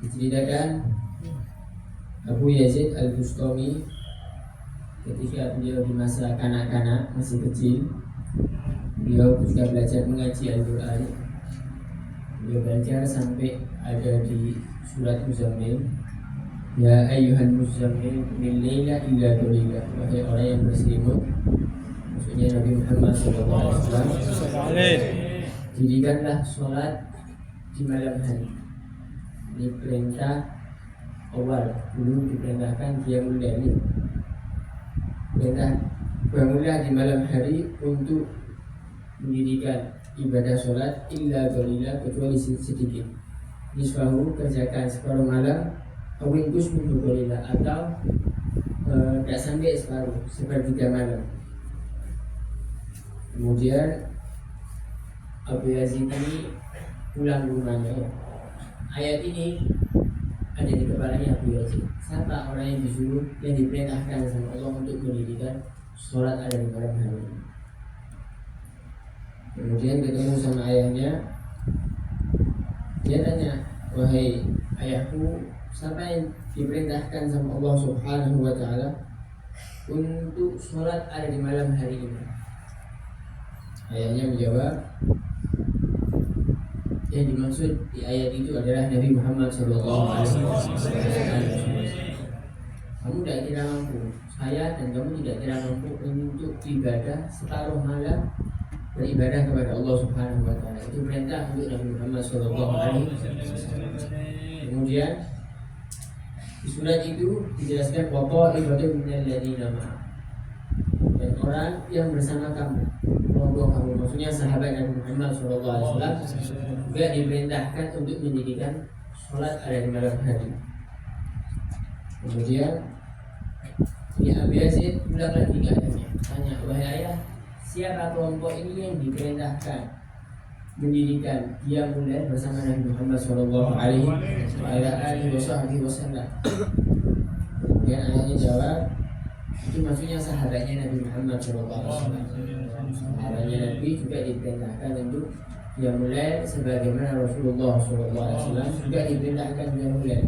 Diceritakan Abu Yazid Al-Bustami ketika beliau di masa kanak-kanak, masih kecil, beliau ketika belajar mengaji Al-Quran, beliau belajar sampai ada di surat Muzammil, ya ayyuhan muzammil min laila illa qalila, wahai orang yang berselimut, maksudnya Nabi Muhammad SAW, dirikanlah sholat di malam hari. Ini perintah awal, belum diperintahkan qiyamul lail. Perintah bangunlah di malam hari untuk mendirikan ibadah sholat illa qalila, kecuali sedikit. Nisfahu, kerjakan separuh malam, awinkus minhu qalila, atau tidak sampai separuh, sepertiga malam. Kemudian Abu Yazid ini pulang ke rumahnya. Ayat ini ada di kepalanya Abu Yazid. Siapa orang yang disuruh, yang diperintahkan sama Allah untuk mendirikan sholat ada di malam hari? Kemudian ketemu sama ayahnya. Dia tanya, wahai ayahku, siapa yang diperintahkan sama Allah Subhanahu wa Ta'ala untuk sholat ada di malam hari ini? Ayahnya menjawab, yang dimaksud di ayat itu adalah Nabi Muhammad SAW. Kamu tidak kira mampu, saya dan kamu tidak kira mampu untuk ibadah separuh malam, beribadah kepada Allah Subhanahu wa Ta'ala. Itu perintah untuk Nabi Muhammad SAW. Kemudian di surat itu dijelaskan bahwa ibadah minal ladina ma'a, dan orang yang bersama kamu, kelompok kamu, maksudnya sahabat Nabi Muhammad SAW, juga diperintahkan untuk mendirikan sholat ada di malam hari. Kemudian ya Abu Yazid ulang lagi ke ayahnya, tanya, wahai ayah, siapa kelompok ini yang diperintahkan mendirikan qiyamul lail bersama Nabi Muhammad SAW? Kemudian ayahnya jawab, itu maksudnya sahabatnya Nabi Muhammad SAW. Sahabatnya Nabi juga diperintahkan untuk qiyamul lail sebagaimana Rasulullah SAW juga diperintahkan qiyamul lail.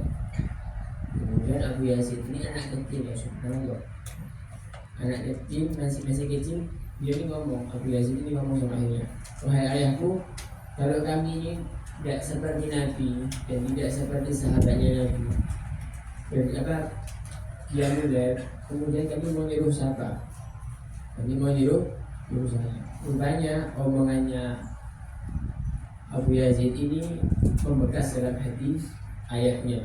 Kemudian Abu Yazid ini anak kecil, ya subhanallah, anak kecil, masih kecil, dia ini ngomong, Abu Yazid ini ngomong sama ayahnya, wahai ayahku, kalau kami ini tidak seperti Nabi dan tidak seperti sahabatnya Nabi, berarti apa? Qiyamul lail, kemudian kami mau nyuruh siapa? Kami mau nyuruh saya. Rupanya omongannya Abu Yazid ini membekas dalam hati ayahnya.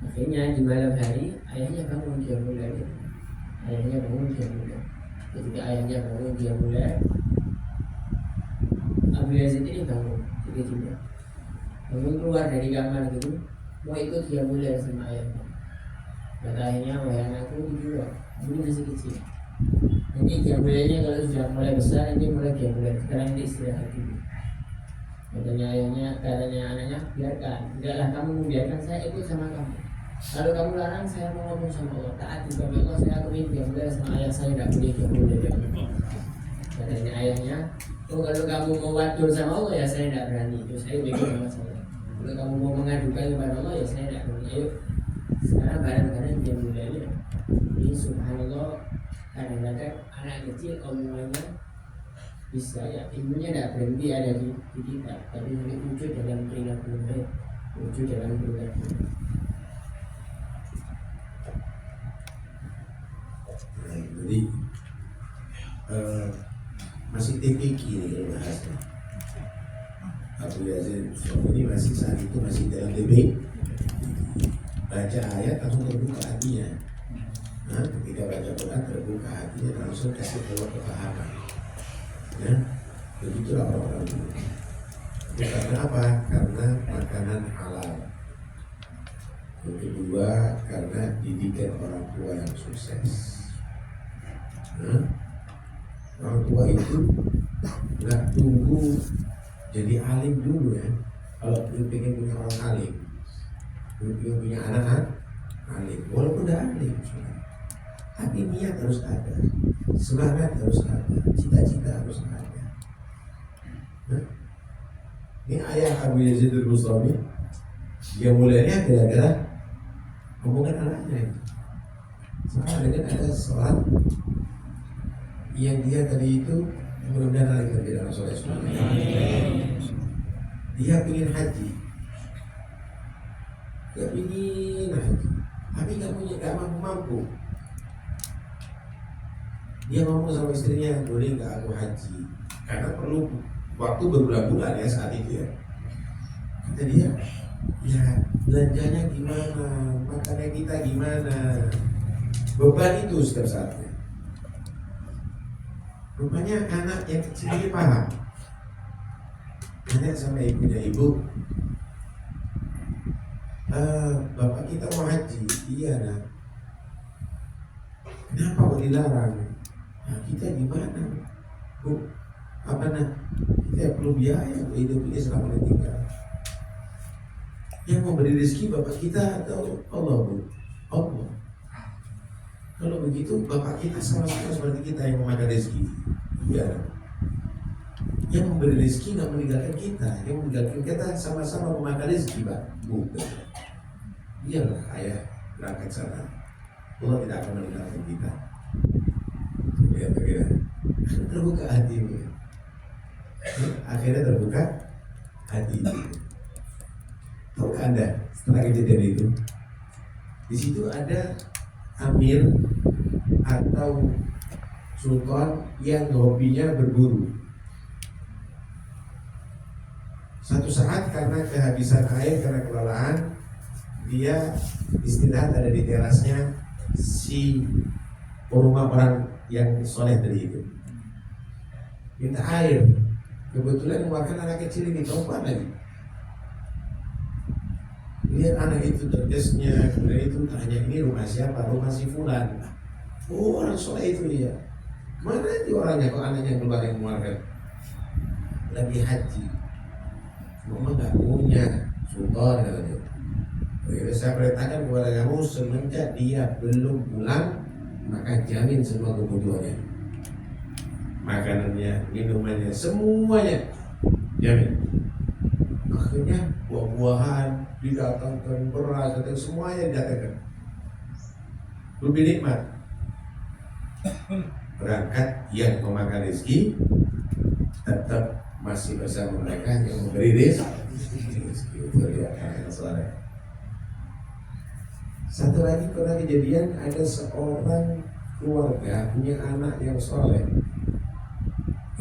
Akhirnya di malam hari ayahnya bangun qiyamul lail. Ketika ayahnya bangun qiyamul lail, Abu Yazid ini bangun tiba-tiba. Bangun keluar dari kamar gitu, mau ikut qiyamul lail sama ayahnya. Kata ayahnya, wahai anakku, itu dulu masih kecil. Nanti qiyamul lailnya kalau sudah mulai besar, ini mulai qiyamul lail. Sekarang ini istirahat dulu. Katanya anaknya, biarkan. Tidaklah kamu membiarkan saya ikut sama kamu. Kalau kamu larang, saya mau ngomong sama Allah. Taat kepada Allah, saya akan qiyamul sama ayah saya, tidak boleh qiyamul lail. Katanya ayahnya, oh kalau kamu mau wadul sama Allah, ya saya tidak berani. Terus ayo bikin sama saya. Kalau kamu mau mengadukan kepada Allah, ya saya tidak berani. Ayo sekarang bareng-bareng qiyamul lail. Ini subhanallah, kadang-kadang anak kecil omongannya bisa ya, ilmunya tidak berhenti ada di kita, tapi wujud dalam perilaku, wujud dalam perilaku. Jadi masih TPQ ini bahasnya. Abu Yazid ini masih saat itu masih dalam TPQ. Baca ayat langsung terbuka hatinya. Nah, ketika baca Quran terbuka hatinya, langsung kasih keluar kepahaman. Ya, begitulah orang-orang dulu. Karena apa? Karena makanan halal. Yang kedua, karena didikan orang tua yang sukses. Nah, orang tua itu nggak tunggu jadi alim dulu ya. Kalau pengen punya orang alim, pengen punya anak alim, walaupun udah alim, tapi niat harus ada, semangat harus ada, cita-cita harus ada. Nah, ini ayah Abu Yazid Al-Bustami Dia mulainya gara-gara omongan anaknya. Sama dengan ada seorang yang dia tadi itu mudah-mudahan kita tidak masuk Islam. Dia ingin haji, gak ingin haji, tapi gak mampu. Dia ngomong sama istrinya, boleh gak aku haji? Karena perlu waktu berbulan-bulan ya saat itu ya. Kata dia, ya belanjanya gimana, makannya kita gimana, beban itu setiap saatnya. Rupanya anak yang kecil ini paham. Tanya sama ibunya, ibu, bapak kita mau haji. Iya nak. Kenapa kok dilarang? Nah, kita gimana? Bu, apa nak? Kita perlu biaya untuk hidup ini selama tinggal. Yang memberi rezeki bapak kita atau Allah, bu? Allah. Kalau begitu bapak kita sama-sama seperti kita yang memakan rezeki. Iya. Yang memberi rezeki nggak meninggalkan kita, yang meninggalkan kita sama-sama memakan rezeki, pak. Bukan. Iyalah ayah berangkat sana. Allah tidak akan meninggalkan kita. Ya, kira terbuka hati. Akhirnya terbuka hati. Tahukah Anda setelah kejadian itu? Di situ ada amir atau sultan yang hobinya berburu. Satu saat karena kehabisan air, karena kelelahan, dia istirahat ada di terasnya si rumah orang yang soleh tadi itu. Minta air. Kebetulan mengeluarkan anak kecil ini, perempuan lagi. Lihat anak itu terdesnya, kemudian itu tanya, ini rumah siapa? Rumah si Fulan. Oh, orang soleh itu ya. Mana itu orangnya kok anaknya keluar yang mengeluarkan? Lagi haji. Mama gak punya sultan katanya. Jadi saya perintahkan kepada kamu semenjak dia belum pulang, maka jamin semua kebutuhannya, makanannya, minumannya, semuanya jamin. Akhirnya buah-buahan didatangkan, beras, dan semuanya didatangkan. Lebih nikmat. Berangkat yang memakan rezeki tetap masih bersama mereka yang memberi rezeki. Itu dia yang soleh. Satu lagi pernah kejadian ada seorang keluarga punya anak yang soleh,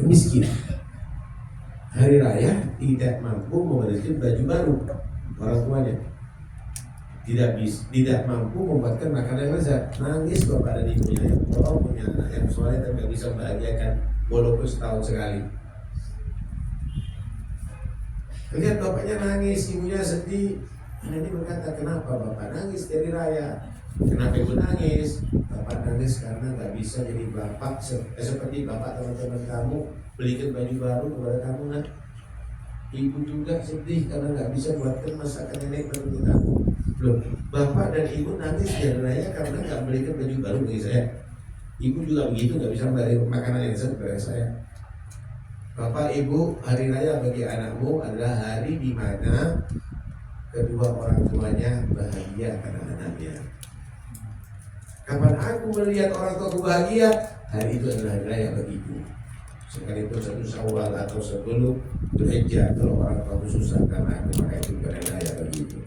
miskin. Hari raya tidak mampu memberikan baju baru orang tuanya, tidak mampu membuatkan makanan yang lezat. Nangis bapak dan ibunya, kalau punya anak yang soleh tapi tidak bisa membahagiakan walaupun setahun sekali. Lihat bapaknya nangis, ibunya sedih. Anak ini berkata, kenapa bapak nangis dari raya? Kenapa ibu nangis? Bapak nangis karena nggak bisa jadi bapak seperti bapak teman-teman kamu, belikan baju baru kepada kamu nak. Ibu juga sedih karena nggak bisa buatkan masakan nenek seperti kamu. Loh, bapak dan ibu nangis dari raya karena nggak belikan baju baru bagi saya. Ibu juga begitu, nggak bisa memberi makanan yang seperti saya. Bapak ibu, hari raya bagi anakmu adalah hari di mana kedua orang tuanya bahagia karena anaknya. Kapan aku melihat orang tuaku bahagia, hari itu adalah hari raya bagiku. Sekalipun 1 Syawal atau sebelum Dzulhijjah, kalau orang tuaku susah karena aku, maka itu bukan hari raya bagiku.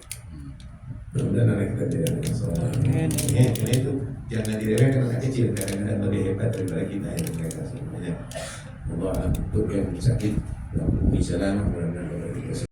Mudah-mudahan anak kita tidak ada masalah. Ini itu jangan diremehkan anak kecil, karena lebih hebat daripada kita yang mereka semuanya. Allah untuk yang sakit, yang bisa lama, mudah-mudahan